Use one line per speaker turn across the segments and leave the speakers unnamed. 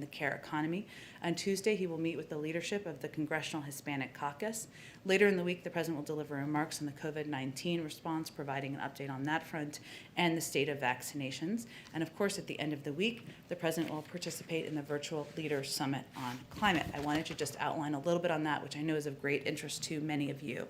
and the care economy. On Tuesday, he will meet with the leadership of the Congressional Hispanic Caucus. Later in the week, the president will deliver remarks on the COVID-19 response, providing an update on that front and the state of vaccinations. And of course, at the end of the week, the president will participate in the virtual Leaders Summit on Climate. I wanted to just outline a little bit on that, which I know is of great interest to many of you.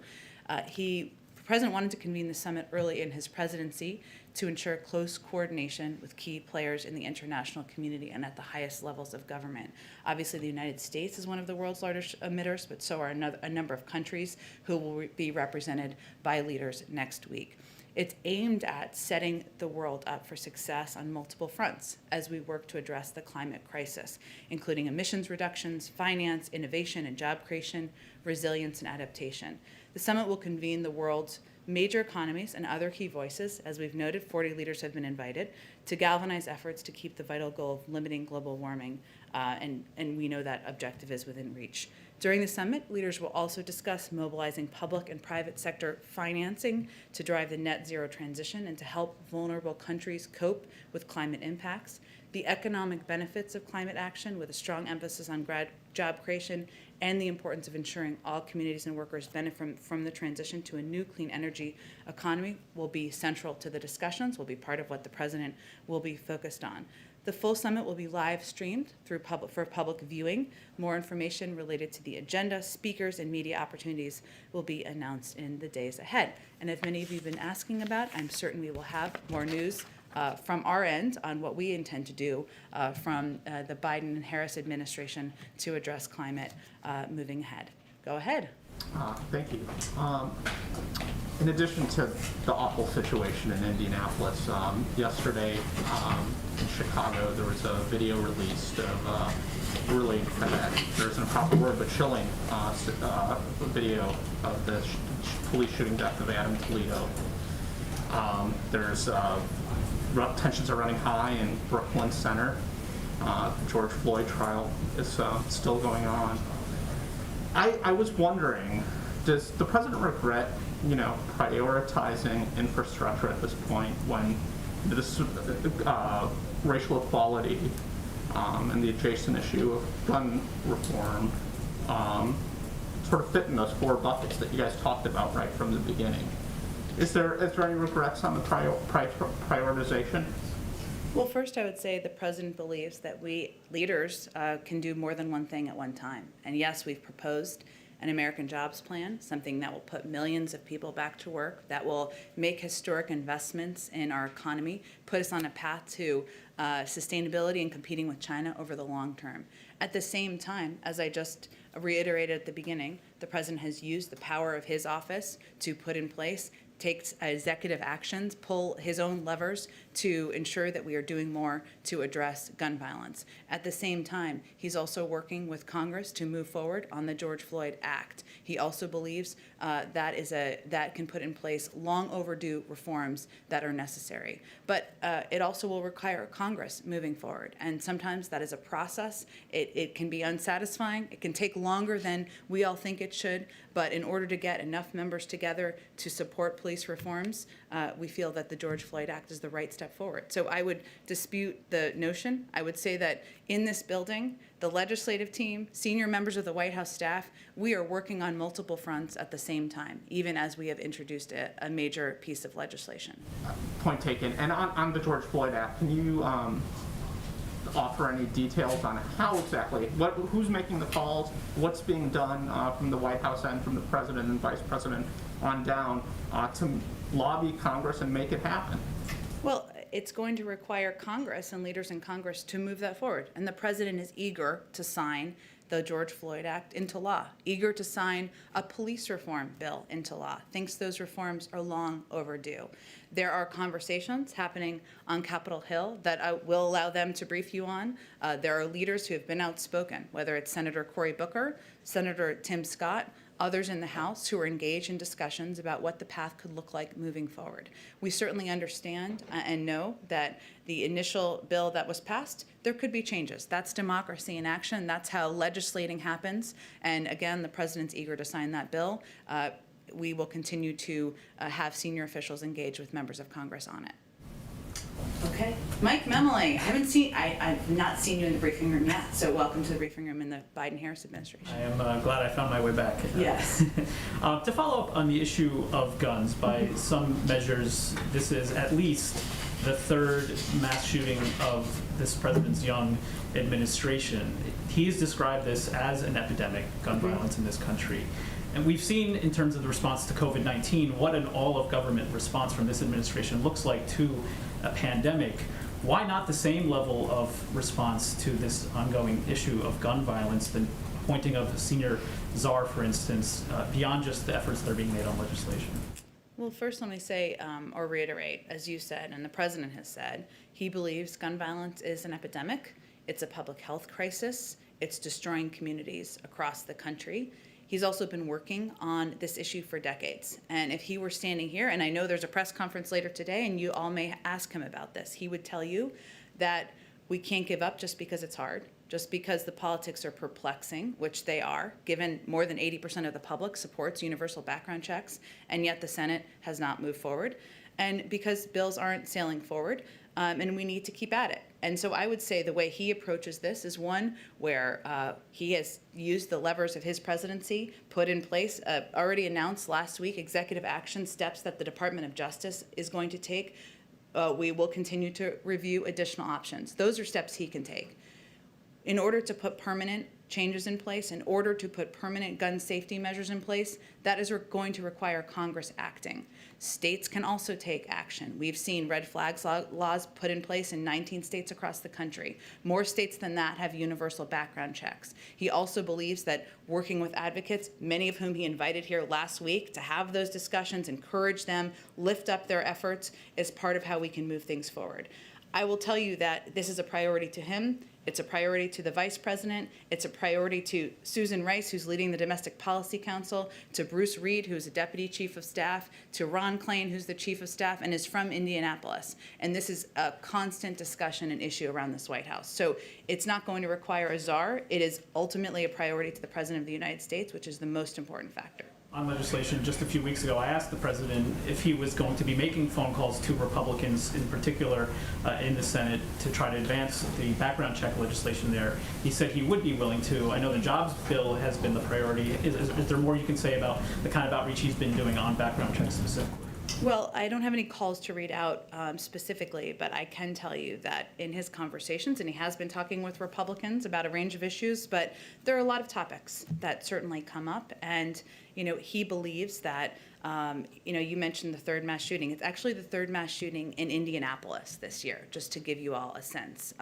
The president wanted to convene the summit early in his presidency to ensure close coordination with key players in the international community and at the highest levels of government. Obviously, the United States is one of the world's largest emitters, but so are a number of countries who will be represented by leaders next week. It's aimed at setting the world up for success on multiple fronts as we work to address the climate crisis, including emissions reductions, finance, innovation and job creation, resilience and adaptation. The summit will convene the world's major economies and other key voices. As we've noted, 40 leaders have been invited to galvanize efforts to keep the vital goal of limiting global warming, and we know that objective is within reach. During the summit, leaders will also discuss mobilizing public and private sector financing to drive the net zero transition and to help vulnerable countries cope with climate impacts, the economic benefits of climate action with a strong emphasis on job creation, and the importance of ensuring all communities and workers benefit from the transition to a new clean energy economy will be central to the discussions, will be part of what the president will be focused on. The full summit will be live streamed for public viewing. More information related to the agenda, speakers, and media opportunities will be announced in the days ahead. And as many of you have been asking about, I'm certain we will have more news from our end on what we intend to do from the Biden and Harris administration to address climate moving ahead. Go ahead.
Thank you. In addition to the awful situation in Indianapolis, yesterday in Chicago, there was a video released of really, there isn't a proper word, but chilling video of the police shooting death of Adam Toledo. There's tensions are running high in Brooklyn Center. The George Floyd trial is still going on. I was wondering, does the president regret, prioritizing infrastructure at this point when this racial equality and the adjacent issue of gun reform sort of fit in those four buckets that you guys talked about right from the beginning? Is there any regrets on the prioritization?
Well, first I would say the president believes that we leaders can do more than one thing at one time. And yes, we've proposed an American Jobs Plan, something that will put millions of people back to work, that will make historic investments in our economy, put us on a path to sustainability and competing with China over the long term. At the same time, as I just reiterated at the beginning, the president has used the power of his office to put in place, take executive actions, pull his own levers to ensure that we are doing more to address gun violence. At the same time, he's also working with Congress to move forward on the George Floyd Act. He also believes that can put in place long overdue reforms that are necessary. But it also will require Congress moving forward. And sometimes that is a process. It can be unsatisfying. It can take longer than we all think it should. But in order to get enough members together to support police reforms, we feel that the George Floyd Act is the right step forward. So I would dispute the notion. I would say that in this building, the legislative team, senior members of the White House staff, we are working on multiple fronts at the same time, even as we have introduced a major piece of legislation.
Point taken. And on the George Floyd Act, can you offer any details on how exactly, who's making the calls, what's being done from the White House end, from the president and vice president on down to lobby Congress and make it happen?
Well, it's going to require Congress and leaders in Congress to move that forward. And the president is eager to sign the George Floyd Act into law, eager to sign a police reform bill into law, thinks those reforms are long overdue. There are conversations happening on Capitol Hill that I will allow them to brief you on. There are leaders who have been outspoken, whether it's Senator Cory Booker, Senator Tim Scott, others in the House who are engaged in discussions about what the path could look like moving forward. We certainly understand and know that the initial bill that was passed, there could be changes. That's democracy in action. That's how legislating happens. And again, the president's eager to sign that bill. We will continue to have senior officials engage with members of Congress on it. Okay. Mike Memoli, I've not seen you in the briefing room yet, so welcome to the briefing room in the Biden-Harris administration.
I am glad I found my way back.
Yes.
To follow up on the issue of guns, by some measures, this is at least the third mass shooting of this president's young administration. He's described this as an epidemic, gun violence in this country. And we've seen, in terms of the response to COVID-19, what an all-of-government response from this administration looks like to a pandemic. Why not the same level of response to this ongoing issue of gun violence, the appointing of a senior czar, for instance, beyond just the efforts that are being made on legislation?
Well, first let me say, or reiterate, as you said, and the president has said, he believes gun violence is an epidemic. It's a public health crisis. It's destroying communities across the country. He's also been working on this issue for decades. And if he were standing here, and I know there's a press conference later today, and you all may ask him about this, he would tell you that we can't give up just because it's hard, just because the politics are perplexing, which they are, given more than 80% of the public supports universal background checks, and yet the Senate has not moved forward, and because bills aren't sailing forward, and we need to keep at it. And so I would say the way he approaches this is one where he has used the levers of his presidency, put in place, already announced last week, executive action steps that the Department of Justice is going to take. We will continue to review additional options. Those are steps he can take. In order to put permanent changes in place, in order to put permanent gun safety measures in place, that is going to require Congress acting. States can also take action. We've seen red flags laws put in place in 19 states across the country. More states than that have universal background checks. He also believes that working with advocates, many of whom he invited here last week to have those discussions, encourage them, lift up their efforts, is part of how we can move things forward. I will tell you that this is a priority to him. It's a priority to the vice president. It's a priority to Susan Rice, who's leading the Domestic Policy Council, to Bruce Reed, who's a deputy chief of staff, to Ron Klain, who's the chief of staff and is from Indianapolis. And this is a constant discussion and issue around this White House. So it's not going to require a czar. It is ultimately a priority to the president of the United States, which is the most important factor.
On legislation, just a few weeks ago, I asked the president if he was going to be making phone calls to Republicans, in particular in the Senate, to try to advance the background check legislation there. He said he would be willing to. I know the jobs bill has been the priority. Is there more you can say about the kind of outreach he's been doing on background checks specifically?
Well, I don't have any calls to read out specifically, but I can tell you that in his conversations, and he has been talking with Republicans about a range of issues, but there are a lot of topics that certainly come up. And, he believes that, you mentioned the third mass shooting. It's actually the third mass shooting in Indianapolis this year, just to give you all a sense.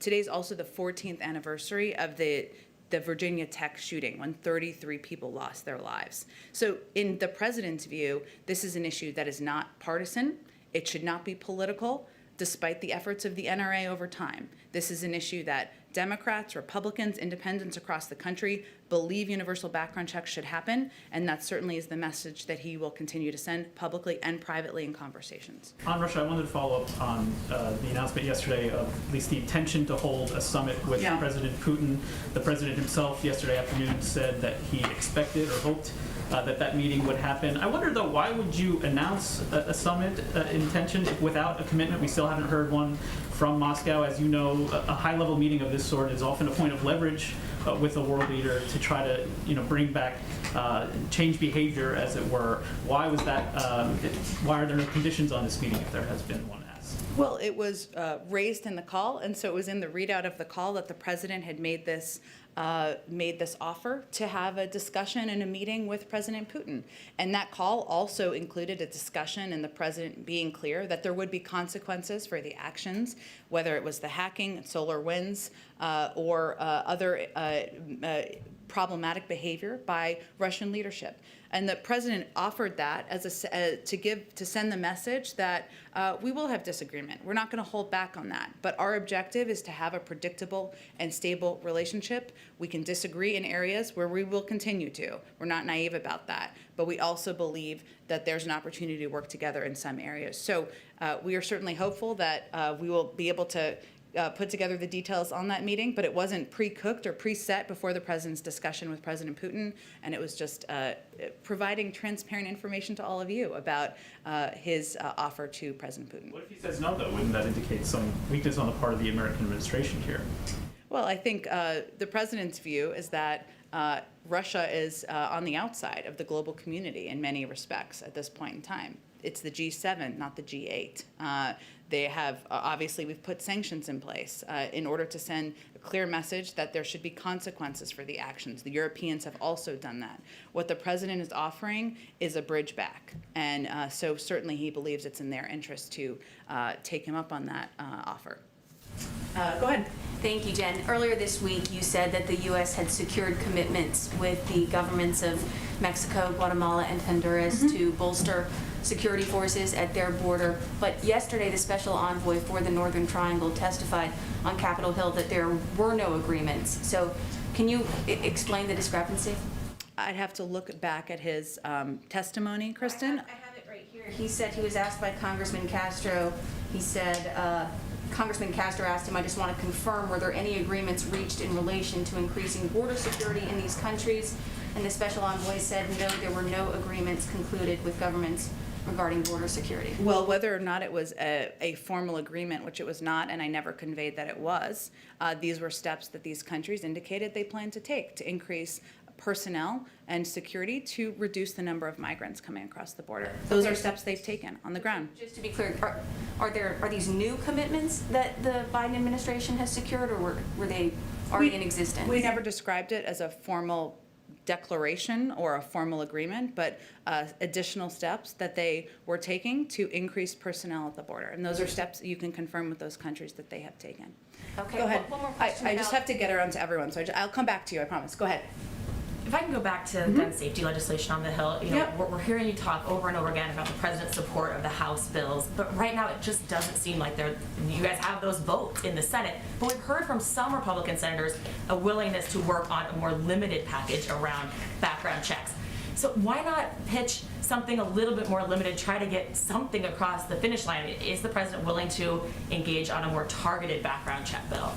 Today's also the 14th anniversary of the Virginia Tech shooting, when 33 people lost their lives. So in the president's view, this is an issue that is not partisan. It should not be political, despite the efforts of the NRA over time. This is an issue that Democrats, Republicans, independents across the country believe universal background checks should happen, and that certainly is the message that he will continue to send publicly and privately in conversations.
On Russia, I wanted to follow up on the announcement yesterday of at least the intention to hold a summit with President Putin. The president himself yesterday afternoon said that he expected or hoped that meeting would happen. I wonder, though, why would you announce a summit intention without a commitment? We still haven't heard one from Moscow. As you know, a high-level meeting of this sort is often a point of leverage with a world leader to try to, bring back change behavior, as it were. Why was that? Why are there no conditions on this meeting if there has been one?
Well, it was raised in the call, and so it was in the readout of the call that the president had made this offer to have a discussion and a meeting with President Putin. And that call also included a discussion and the president being clear that there would be consequences for the actions, whether it was the hacking, SolarWinds, or other problematic behavior by Russian leadership. And the president offered that as to send the message that we will have disagreement. We're not going to hold back on that. But our objective is to have a predictable and stable relationship. We can disagree in areas where we will continue to. We're not naive about that. But we also believe that there's an opportunity to work together in some areas. So we are certainly hopeful that we will be able to put together the details on that meeting, but it wasn't pre-cooked or preset before the president's discussion with President Putin, and it was just providing transparent information to all of you about his offer to President Putin.
What if he says no, though? Wouldn't that indicate some weakness on the part of the American administration here?
Well, I think the president's view is that Russia is on the outside of the global community in many respects at this point in time. It's the G7, not the G8. They have, obviously, we've put sanctions in place in order to send a clear message that there should be consequences for the actions. The Europeans have also done that. What the president is offering is a bridge back. And so certainly he believes it's in their interest to take him up on that offer. Go ahead.
Thank you, Jen. Earlier this week, you said that the U.S. had secured commitments with the governments of Mexico, Guatemala, and Honduras to bolster security forces at their border. But yesterday, the special envoy for the Northern Triangle testified on Capitol Hill that there were no agreements. So can you explain the discrepancy?
I'd have to look back at his testimony, Kristen.
I have it right here. He said he was asked by Congressman Castro. He said, Congressman Castro asked him, I just want to confirm, were there any agreements reached in relation to increasing border security in these countries? And the special envoy said, no, there were no agreements concluded with governments regarding border security.
Well, whether or not it was a formal agreement, which it was not, and I never conveyed that it was, these were steps that these countries indicated they planned to take to increase personnel and security to reduce the number of migrants coming across the border. Those are steps they've taken on the ground.
Just to be clear, are these new commitments that the Biden administration has secured, or were they already in existence?
We never described it as a formal declaration or a formal agreement, but additional steps that they were taking to increase personnel at the border. And those are steps that you can confirm with those countries that they have taken.
Okay.
Go ahead.
One more question.
I just have to get around to everyone, so I'll come back to you, I promise. Go ahead.
If I can go back to gun safety legislation on the Hill, you know,
Yep.
we're hearing you talk over and over again about the president's support of the House bills, but right now it just doesn't seem like you guys have those votes in the Senate. But we've heard from some Republican senators a willingness to work on a more limited package around background checks. So why not pitch something a little bit more limited, try to get something across the finish line? Is the president willing to engage on a more targeted background check bill?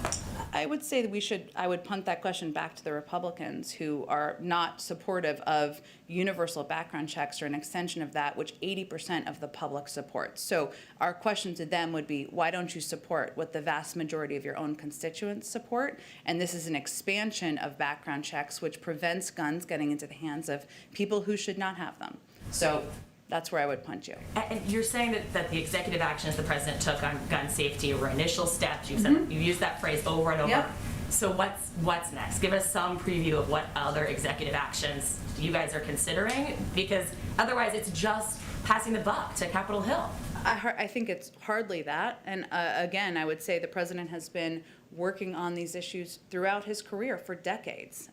I would say that I would punt that question back to the Republicans who are not supportive of universal background checks or an extension of that, which 80% of the public supports. So our question to them would be, why don't you support what the vast majority of your own constituents support? And this is an expansion of background checks, which prevents guns getting into the hands of people who should not have them. So that's where I would punt you.
And you're saying that the executive actions the president took on gun safety were initial steps. You've said you used that phrase over and over.
Yep.
So what's next? Give us some preview of what other executive actions you guys are considering, because otherwise it's just passing the buck to Capitol Hill.
I think it's hardly that. And again, I would say the president has been working on these issues throughout his career for decades.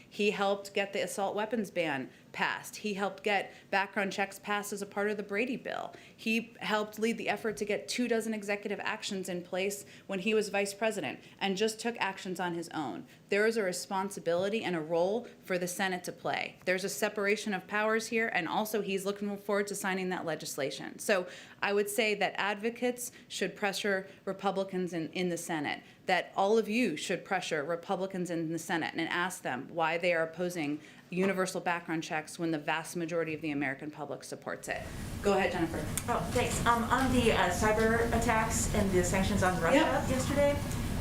He helped get the assault weapons ban passed. He helped get background checks passed as a part of the Brady bill. He helped lead the effort to get 24 executive actions in place when he was vice president, and just took actions on his own. There is a responsibility and a role for the Senate to play. There's a separation of powers here, and also he's looking forward to signing that legislation. So I would say that advocates should pressure Republicans in the Senate, that all of you should pressure Republicans in the Senate and ask them why they are opposing universal background checks when the vast majority of the American public supports it. Go ahead, Jennifer.
Oh, thanks. On the cyber attacks and the sanctions on Russia yesterday,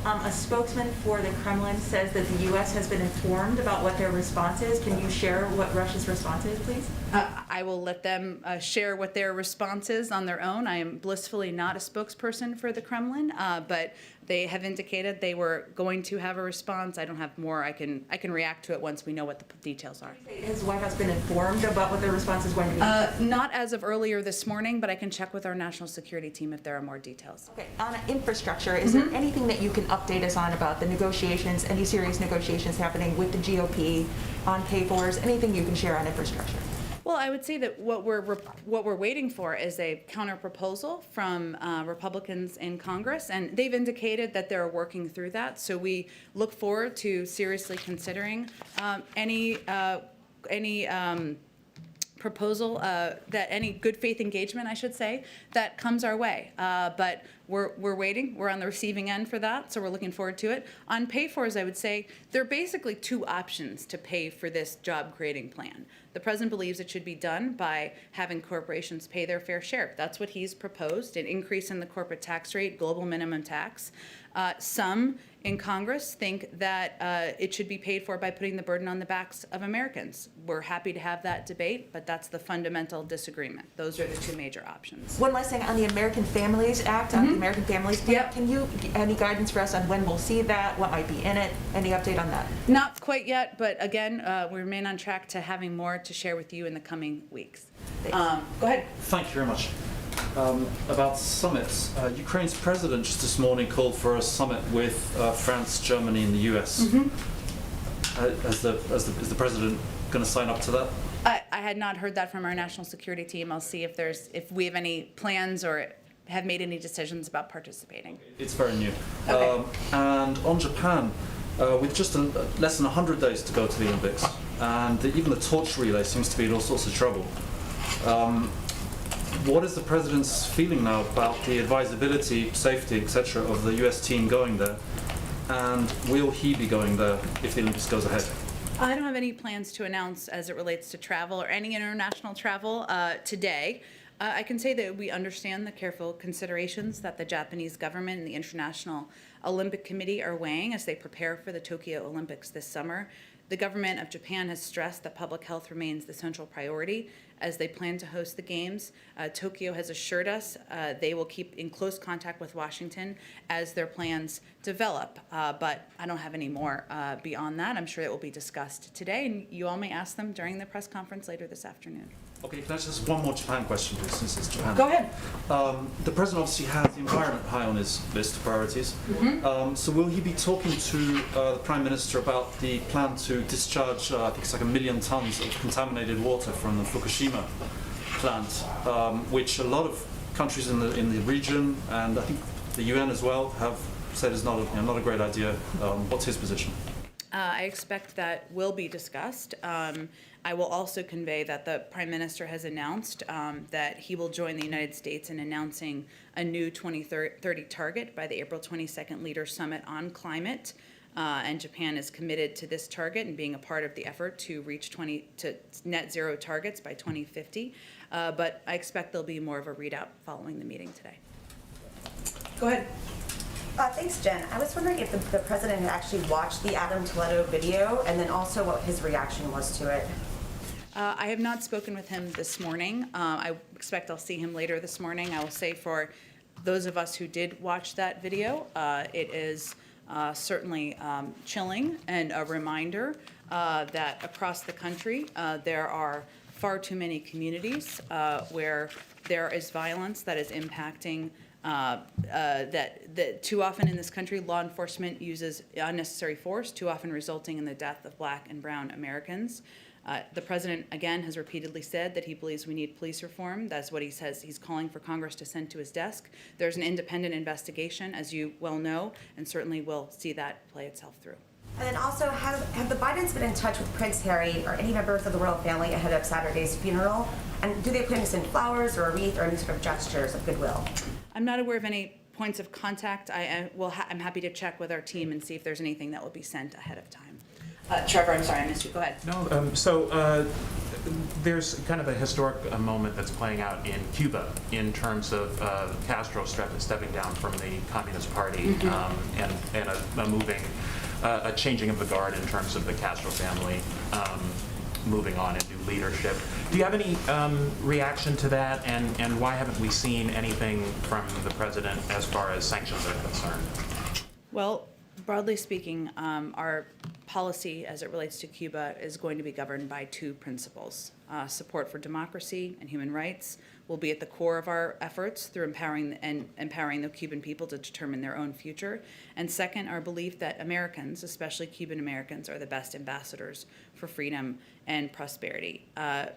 a spokesman for the Kremlin says that the U.S. has been informed about what their response is. Can you share what Russia's response is, please?
I will let them share what their response is on their own. I am blissfully not a spokesperson for the Kremlin, but they have indicated they were going to have a response. I don't have more. I can react to it once we know what the details are.
Has the White House been informed about what their response is going to be?
Not as of earlier this morning, but I can check with our national security team if there are more details.
Okay. On infrastructure, is there anything that you can update us on about the negotiations, any serious negotiations happening with the GOP on pay-fors, anything you can share on infrastructure?
Well, I would say that what we're waiting for is a counter proposal from Republicans in Congress, and they've indicated that they're working through that. So we look forward to seriously considering any proposal, that any good faith engagement, I should say, that comes our way. But we're waiting. We're on the receiving end for that, so we're looking forward to it. On pay-fors, I would say there are basically two options to pay for this job-creating plan. The president believes it should be done by having corporations pay their fair share. That's what he's proposed, an increase in the corporate tax rate, global minimum tax. Some in Congress think that it should be paid for by putting the burden on the backs of Americans. We're happy to have that debate, but that's the fundamental disagreement. Those are the two major options.
One last thing on the American Families Act, on the American Families Plan.
Yep.
Can you, any guidance for us on when we'll see that, what might be in it? Any update on that?
Not quite yet, but again, we remain on track to having more to share with you in the coming weeks. Go ahead.
Thank you very much. About summits, Ukraine's president just this morning called for a summit with France, Germany, and the US. Is the president going to sign up to that?
I had not heard that from our national security team. I'll see if we have any plans or have made any decisions about participating.
It's very new.
Okay.
And on Japan, with just less than 100 days to go to the Olympics, and even the torch relay seems to be in all sorts of trouble. What is the president's feeling now about the advisability, safety, etc. of the US team going there? And will he be going there if the Olympics goes ahead?
I don't have any plans to announce as it relates to travel or any international travel today. I can say that we understand the careful considerations that the Japanese government and the International Olympic Committee are weighing as they prepare for the Tokyo Olympics this summer. The government of Japan has stressed that public health remains the central priority as they plan to host the Games. Tokyo has assured us they will keep in close contact with Washington as their plans develop. But I don't have any more beyond that. I'm sure it will be discussed today, and you all may ask them during the press conference later this afternoon.
Okay, can I just one more Japan question, please, since it's Japan?
Go ahead.
The president obviously has the environment high on his list of priorities. So will he be talking to the prime minister about the plan to discharge, I think it's like 1 million tons of contaminated water from the Fukushima plant, which a lot of countries in the region and I think the UN as well have said is not a great idea. What's his position?
I expect that will be discussed. I will also convey that the Prime Minister has announced that he will join the United States in announcing a new 2030 target by the April 22nd Leaders Summit on Climate. And Japan is committed to this target and being a part of the effort to reach net zero targets by 2050. But I expect there'll be more of a readout following the meeting today. Go ahead.
Thanks, Jen. I was wondering if the president had actually watched the Adam Toledo video and then also what his reaction was to it.
I have not spoken with him this morning. I expect I'll see him later this morning. I will say for those of us who did watch that video, it is certainly chilling and a reminder that across the country there are far too many communities where there is violence that is impacting that too often in this country, law enforcement uses unnecessary force, too often resulting in the death of Black and brown Americans. The president, again, has repeatedly said that he believes we need police reform. That's what he says he's calling for Congress to send to his desk. There's an independent investigation, as you well know, and certainly we'll see that play itself through.
And then also, have the Bidens been in touch with Prince Harry or any members of the royal family ahead of Saturday's funeral? And do they plan to send flowers or a wreath or any sort of gestures of goodwill?
I'm not aware of any points of contact. I'm happy to check with our team and see if there's anything that will be sent ahead of time. Trevor, I'm sorry, I missed you. Go ahead.
No, there's kind of a historic moment that's playing out in Cuba in terms of Castro stepping down from the Communist Party and a changing of the guard in terms of the Castro family moving on into leadership. Do you have any reaction to that, and why haven't we seen anything from the president as far as sanctions are concerned?
Well, broadly speaking, our policy as it relates to Cuba is going to be governed by two principles. Support for democracy and human rights will be at the core of our efforts through empowering the Cuban people to determine their own future. And second, our belief that Americans, especially Cuban Americans, are the best ambassadors for freedom and prosperity. A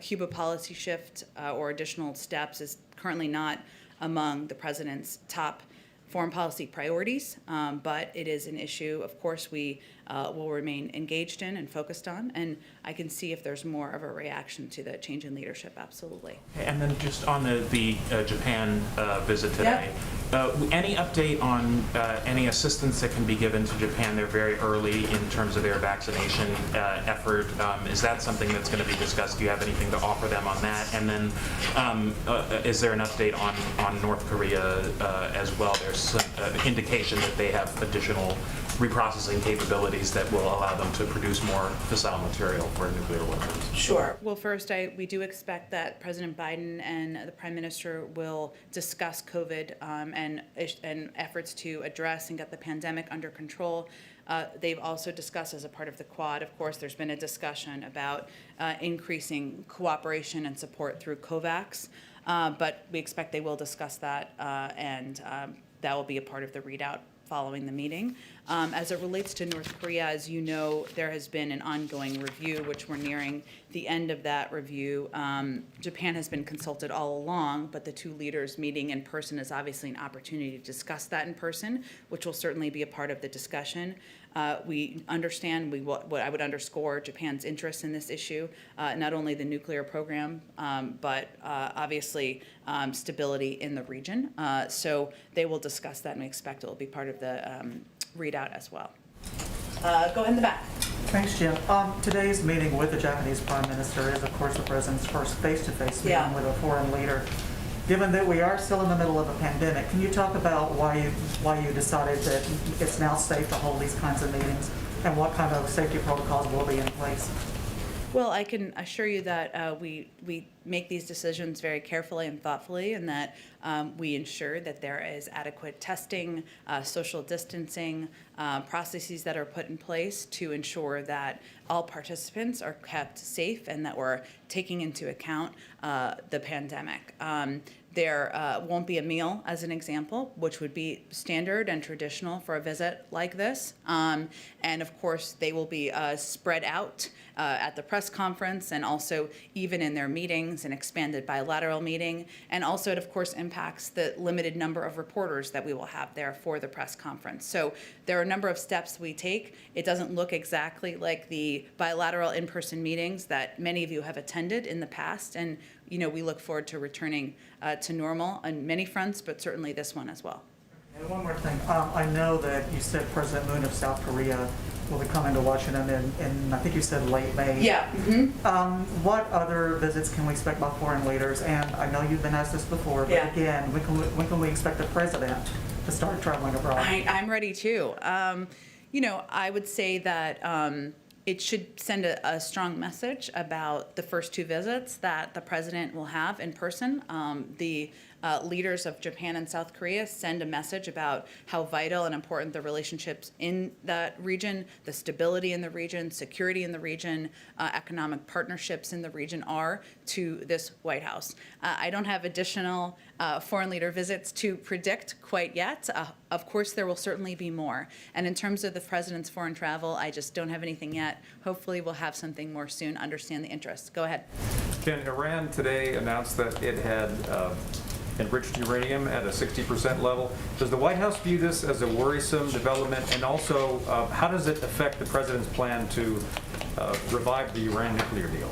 Cuba policy shift or additional steps is currently not among the president's top foreign policy priorities, but it is an issue. Of course, we will remain engaged in and focused on, and I can see if there's more of a reaction to the change in leadership, absolutely.
And then just on the Japan visit today, any update on any assistance that can be given to Japan? They're very early in terms of their vaccination effort. Is that something that's going to be discussed? Do you have anything to offer them on that? And then is there an update on North Korea as well? There's some indication that they have additional reprocessing capabilities that will allow them to produce more fissile material for nuclear weapons.
Sure. Well, first, we do expect that President Biden and the Prime Minister will discuss COVID and efforts to address and get the pandemic under control. They've also discussed as a part of the Quad, of course, there's been a discussion about increasing cooperation and support through COVAX, but we expect they will discuss that, and that will be a part of the readout following the meeting. As it relates to North Korea, as you know, there has been an ongoing review, which we're nearing the end of that review. Japan has been consulted all along, but the two leaders meeting in person is obviously an opportunity to discuss that in person, which will certainly be a part of the discussion. We understand, what I would underscore Japan's interest in this issue, not only the nuclear program, but obviously stability in the region. So they will discuss that, and we expect it will be part of the readout as well. Go ahead in the back.
Thanks, Jim. Today's meeting with the Japanese Prime Minister is, of course, the President's first face-to-face meeting with a foreign leader. Given that we are still in the middle of a pandemic, can you talk about why you decided that it's now safe to hold these kinds of meetings, and what kind of safety protocols will be in place?
Well, I can assure you that we make these decisions very carefully and thoughtfully, and that we ensure that there is adequate testing, social distancing, processes that are put in place to ensure that all participants are kept safe and that we're taking into account the pandemic. There won't be a meal, as an example, which would be standard and traditional for a visit like this. And of course, they will be spread out at the press conference, and also even in their meetings, an expanded bilateral meeting. And also, it of course impacts the limited number of reporters that we will have there for the press conference. So there are a number of steps we take. It doesn't look exactly like the bilateral in-person meetings that many of you have attended in the past. And we look forward to returning to normal on many fronts, but certainly this one as well.
And one more thing. I know that you said President Moon of South Korea will be coming to Washington in I think you said late May.
Yeah. Mm-hmm.
What other visits can we expect by foreign leaders? And I know you've been asked this before, but again, when can we expect the President to start traveling abroad?
I'm ready too. I would say that it should send a strong message about the first two visits that the President will have in person. The leaders of Japan and South Korea send a message about how vital and important the relationships in that region, the stability in the region, security in the region, economic partnerships in the region are to this White House. I don't have additional foreign leader visits to predict quite yet. Of course, there will certainly be more. And in terms of the President's foreign travel, I just don't have anything yet. Hopefully we'll have something more soon, understand the interest. Go ahead.
Ken, Iran today announced that it had enriched uranium at a 60% level. Does the White House view this as a worrisome development? And also, how does it affect the President's plan to revive the Iran nuclear deal?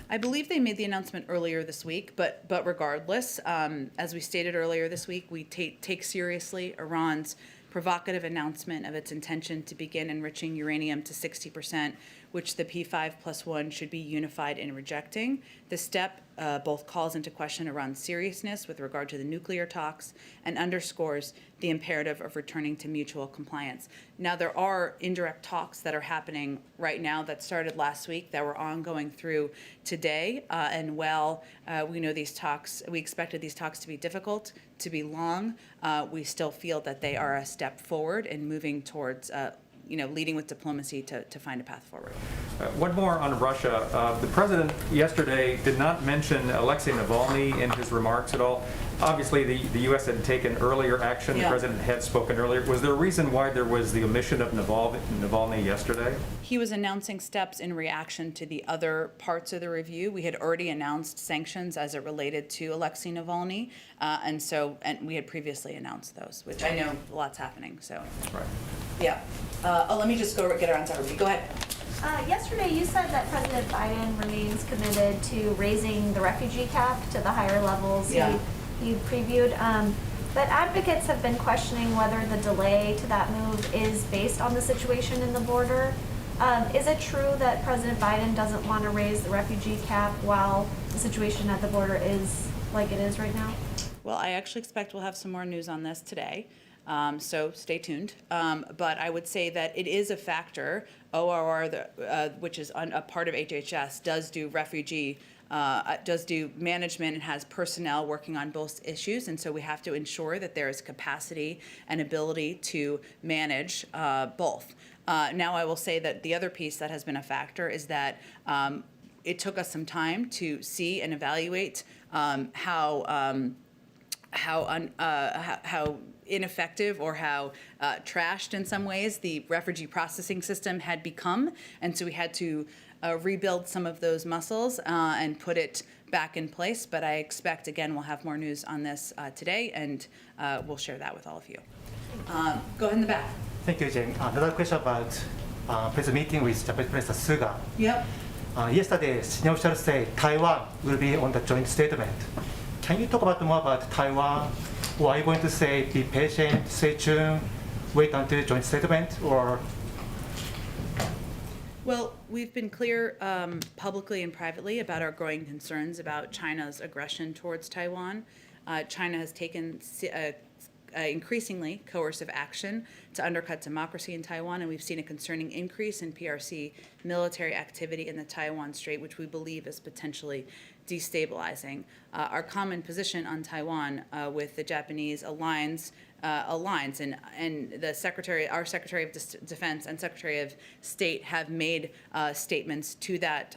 I believe they made the announcement earlier this week, but regardless, as we stated earlier this week, we take seriously Iran's provocative announcement of its intention to begin enriching uranium to 60%, which the P5+1 should be unified in rejecting. The step both calls into question Iran's seriousness with regard to the nuclear talks and underscores the imperative of returning to mutual compliance. Now, there are indirect talks that are happening right now that started last week that were ongoing through today. And while we know these talks, we expected these talks to be difficult, to be long, we still feel that they are a step forward in moving towards leading with diplomacy to find a path forward.
One more on Russia. The President yesterday did not mention Alexei Navalny in his remarks at all. Obviously, the U.S. had taken earlier action. The
Yeah.
president had spoken earlier. Was there a reason why there was the omission of Navalny yesterday?
He was announcing steps in reaction to the other parts of the review. We had already announced sanctions as it related to Alexei Navalny, and we had previously announced those, which I know a lot's happening, so.
Right.
Yeah. Let me just get around to everybody. Go ahead.
Yesterday, you said that President Biden remains committed to raising the refugee cap to the higher levels
Yeah.
you previewed. But advocates have been questioning whether the delay to that move is based on the situation in the border. Is it true that President Biden doesn't want to raise the refugee cap while the situation at the border is like it is right now?
Well, I actually expect we'll have some more news on this today, so stay tuned. But I would say that it is a factor. ORR, which is a part of HHS, does do does do management and has personnel working on both issues, and so we have to ensure that there is capacity and ability to manage both. Now, I will say that the other piece that has been a factor is that it took us some time to see and evaluate how ineffective or how trashed in some ways the refugee processing system had become, and so we had to rebuild some of those muscles and put it back in place. But I expect, again, we'll have more news on this today, and we'll share that with all of you. Go ahead in the back.
Thank you, Jen. Another question about President meeting with Japanese President Suga.
Yep.
Yesterday, senior officials say Taiwan will be on the joint statement. Can you talk more about Taiwan? Or are you going to say be patient, stay tuned, wait until joint statement, or?
Well, we've been clear publicly and privately about our growing concerns about China's aggression towards Taiwan. China has taken increasingly coercive action to undercut democracy in Taiwan, and we've seen a concerning increase in PRC military activity in the Taiwan Strait, which we believe is potentially destabilizing. Our common position on Taiwan with the Japanese aligns, and the our Secretary of Defense and Secretary of State have made statements to that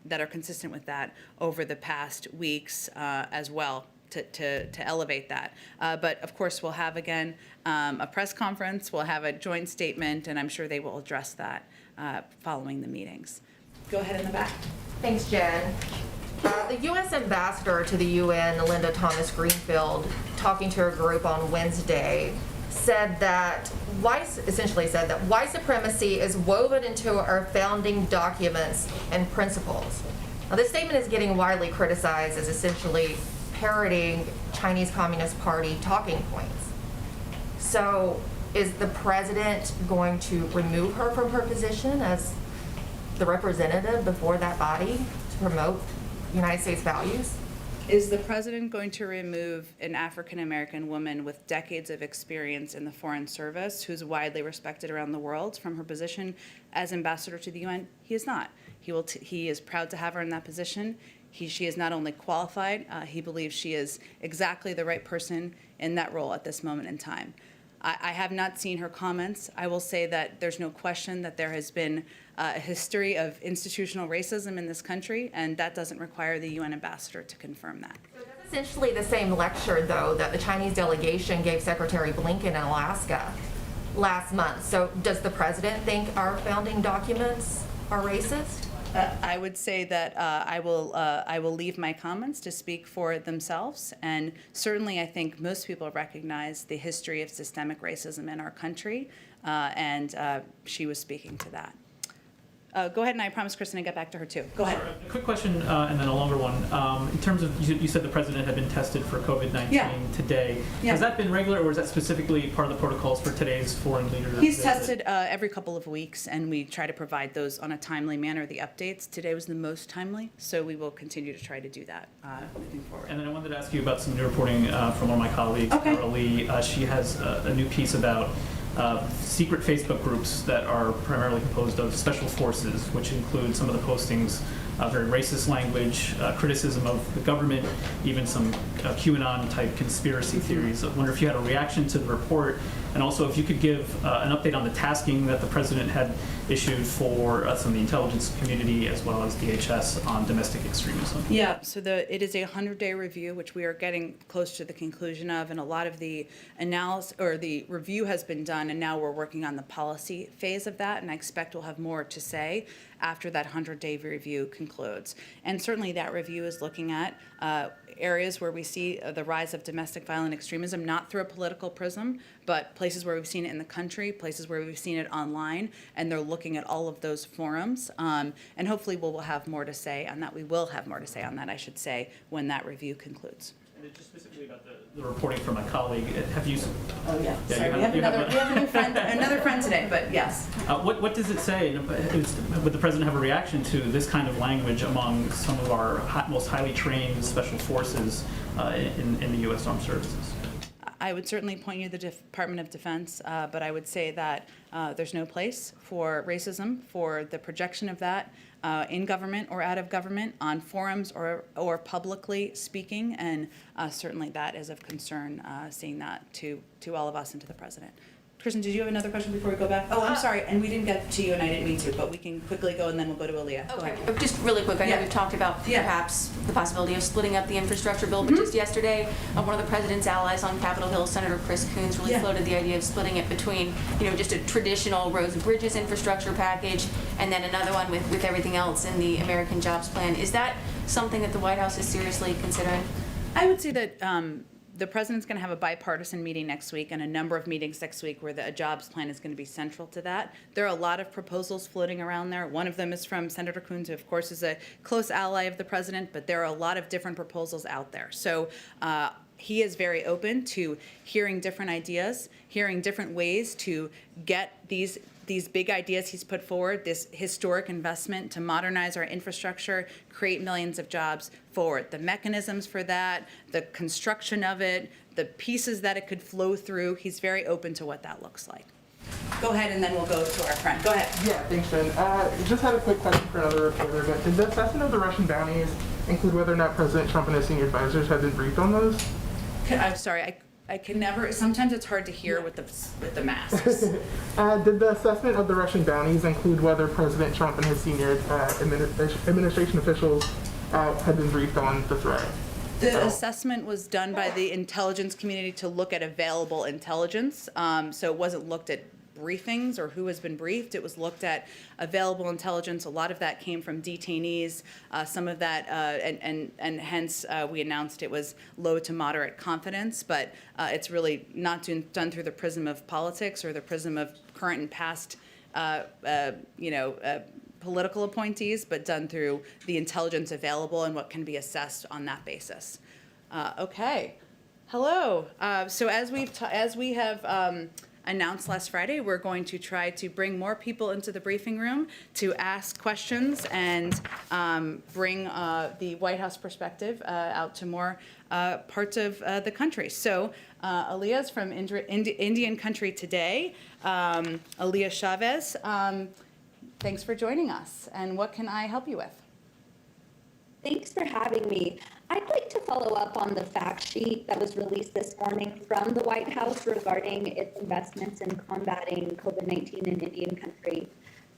that are consistent with that over the past weeks as well. To elevate that. But of course, we'll have again a press conference, we'll have a joint statement, and I'm sure they will address that following the meetings. Go ahead in the back.
Thanks, Jen. The U.S. ambassador to the UN, Linda Thomas Greenfield, talking to a group on Wednesday, essentially said that white supremacy is woven into our founding documents and principles. Now, this statement is getting widely criticized as essentially parroting Chinese Communist Party talking points. So is the president going to remove her from her position as the representative before that body to promote United States values?
Is the president going to remove an African-American woman with decades of experience in the Foreign Service, who's widely respected around the world, from her position as ambassador to the UN? He is not. He is proud to have her in that position. She is not only qualified, he believes she is exactly the right person in that role at this moment in time. I have not seen her comments. I will say that there's no question that there has been a history of institutional racism in this country, and that doesn't require the UN ambassador to confirm that.
So that's essentially the same lecture, though, that the Chinese delegation gave Secretary Blinken in Alaska last month. So does the president think our founding documents are racist?
I would say that I will leave my comments to speak for themselves, and certainly I think most people recognize the history of systemic racism in our country, and she was speaking to that. Go ahead, and I promised Kristen to get back to her too. Go ahead.
Sure. A quick question and then a longer one. In terms of, you said the president had been tested for COVID-19 today.
Yeah.
Has that been regular, or is that specifically part of the protocols for today's foreign leader?
He's tested every couple of weeks, and we try to provide those on a timely manner, the updates. Today was the most timely, so we will continue to try to do that moving forward.
And then I wanted to ask you about some new reporting from one of my colleagues, Carol Lee. She has a new piece about secret Facebook groups that are primarily composed of special forces, which include some of the postings, very racist language, criticism of the government, even some QAnon-type conspiracy theories. I wonder if you had a reaction to the report, And also, if you could give an update on the tasking that the president had issued for some of the intelligence community as well as DHS on domestic extremism.
Yeah, so it is a 100-day review, which we are getting close to the conclusion of, and a lot of the analysis or the review has been done, and now we're working on the policy phase of that, and I expect we'll have more to say after that 100-day review concludes. And certainly that review is looking at areas where we see the rise of domestic violent extremism, not through a political prism, but places where we've seen it in the country, places where we've seen it online, and they're looking at all of those forums. And hopefully we'll have more to say on that. We will have more to say on that, I should say, when that review concludes.
And then just specifically about the reporting from a colleague, have you?
Oh, yeah.
Yeah,
Sorry, we have a new friend, another friend today, but yes.
What does it say? Would the president have a reaction to this kind of language among some of our most highly trained special forces in the U.S. Armed Services?
I would certainly point you to the Department of Defense, but I would say that there's no place for racism, for the projection of that in government or out of government, on forums or publicly speaking, and certainly that is of concern, seeing that to all of us and to the president. Kristen, did you have another question before we go back? Oh, I'm sorry, and we didn't get to you, and I didn't mean to, but we can quickly go, and then we'll go to Aaliyah. Go ahead.
Just really quick, I know
Yeah.
we've talked about
Yeah.
perhaps the possibility of splitting up the infrastructure bill, but just yesterday, one of the president's allies on Capitol Hill, Senator Chris Coons, really
Yeah.
floated the idea of splitting it between, just a traditional roads and bridges infrastructure package, and then another one with everything else in the American Jobs Plan. Is that something that the White House is seriously considering?
I would say that the president's going to have a bipartisan meeting next week and a number of meetings next week where the jobs plan is going to be central to that. There are a lot of proposals floating around there. One of them is from Senator Coons, who of course is a close ally of the president, but there are a lot of different proposals out there. So he is very open to hearing different ideas, hearing different ways to get these big ideas he's put forward, this historic investment to modernize our infrastructure, create millions of jobs forward. The mechanisms for that, the construction of it, the pieces that it could flow through, he's very open to what that looks like. Go ahead, and then we'll go to our friend. Go ahead.
Yeah, thanks, Jen. Just had a quick question for another reporter, but did the assessment of the Russian bounties include whether or not President Trump and his senior advisors had been briefed on those?
I'm sorry, I can never, sometimes it's hard to hear with the masks.
Did the assessment of the Russian bounties include whether President Trump and his senior administration officials had been briefed on the threat?
The assessment was done by the intelligence community to look at available intelligence. So it wasn't looked at briefings or who has been briefed. It was looked at available intelligence. A lot of that came from detainees. Some of that, and hence we announced it was low to moderate confidence, but it's really not done through the prism of politics or the prism of current and past, political appointees, but done through the intelligence available and what can be assessed on that basis. Okay. Hello. So as we have announced last Friday, we're going to try to bring more people into the briefing room to ask questions and bring the White House perspective out to more parts of the country. So Aaliyah's from Indian Country Today. Aaliyah Chavez, thanks for joining us. And what can I help you with?
Thanks for having me. I'd like to follow up on the fact sheet that was released this morning from the White House regarding its investments in combating COVID-19 in Indian Country.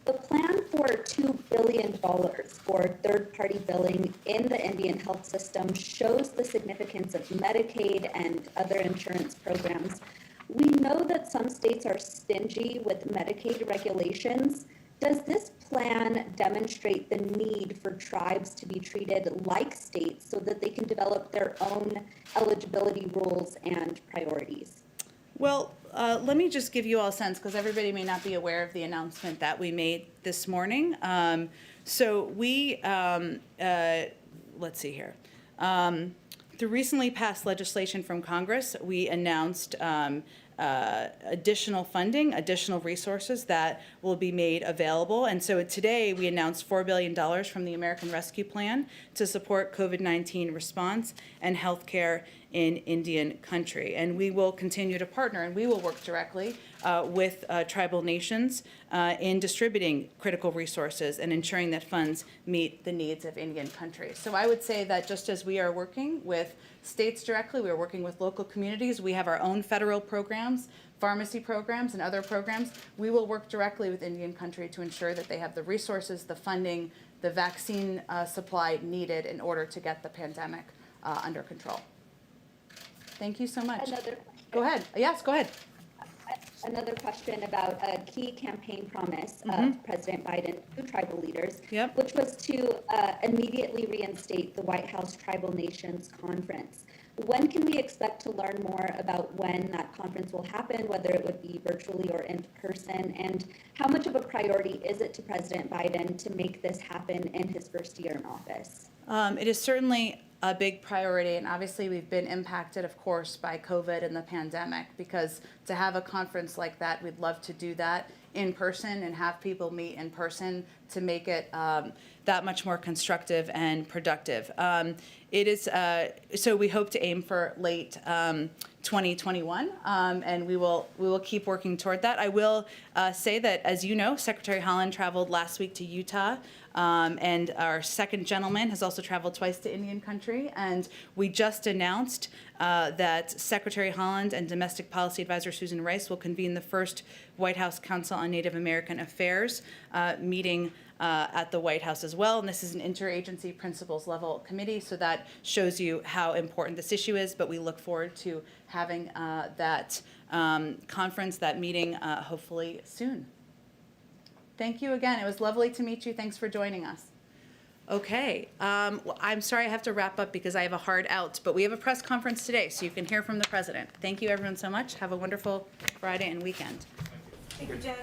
The plan for $2 billion for third-party billing in the Indian health system shows the significance of Medicaid and other insurance programs. We know that some states are stingy with Medicaid regulations. Does this plan demonstrate the need for tribes to be treated like states so that they can develop their own eligibility rules and priorities?
Well, let me just give you all a sense, because everybody may not be aware of the announcement that we made this morning. So we, let's see here. Through recently passed legislation from Congress, we announced additional funding, additional resources that will be made available. And so today we announced $4 billion from the American Rescue Plan to support COVID-19 response and healthcare in Indian country. And we will continue to partner, and we will work directly with tribal nations in distributing critical resources and ensuring that funds meet the needs of Indian country. So I would say that just as we are working with states directly, we are working with local communities, we have our own federal programs, pharmacy programs and other programs. We will work directly with Indian country to ensure that they have the resources, the funding, the vaccine supply needed in order to get the pandemic under control. Thank you so much.
Another
Go ahead. Yes, go ahead.
Another question about a key campaign promise of President Biden to tribal leaders, which was to immediately reinstate the White House Tribal Nations Conference. When can we expect to learn more about when that conference will happen, whether it would be virtually or in person, and how much of a priority is it to President Biden to make this happen in his first year in office?
It is certainly a big priority, and obviously we've been impacted, of course, by COVID and the pandemic, because to have a conference like that, we'd love to do that in person and have people meet in person to make it that much more constructive and productive. It is, so we hope to aim for late 2021, and we will keep working toward that. I will say that, as you know, Secretary Haaland traveled last week to Utah, and our second gentleman has also traveled twice to Indian country, and we just announced that Secretary Haaland and Domestic Policy Advisor Susan Rice will convene the first White House Council on Native American Affairs meeting at the White House as well. And this is an interagency principals level committee, so that shows you how important this issue is. But we look forward to having that conference, that meeting, hopefully soon. Thank you again. It was lovely to meet you. Thanks for joining us. Okay, well, I'm sorry I have to wrap up because I have a hard out, but we have a press conference today, so you can hear from the president. Thank you everyone so much. Have a wonderful Friday and weekend.
Thank you, Jen.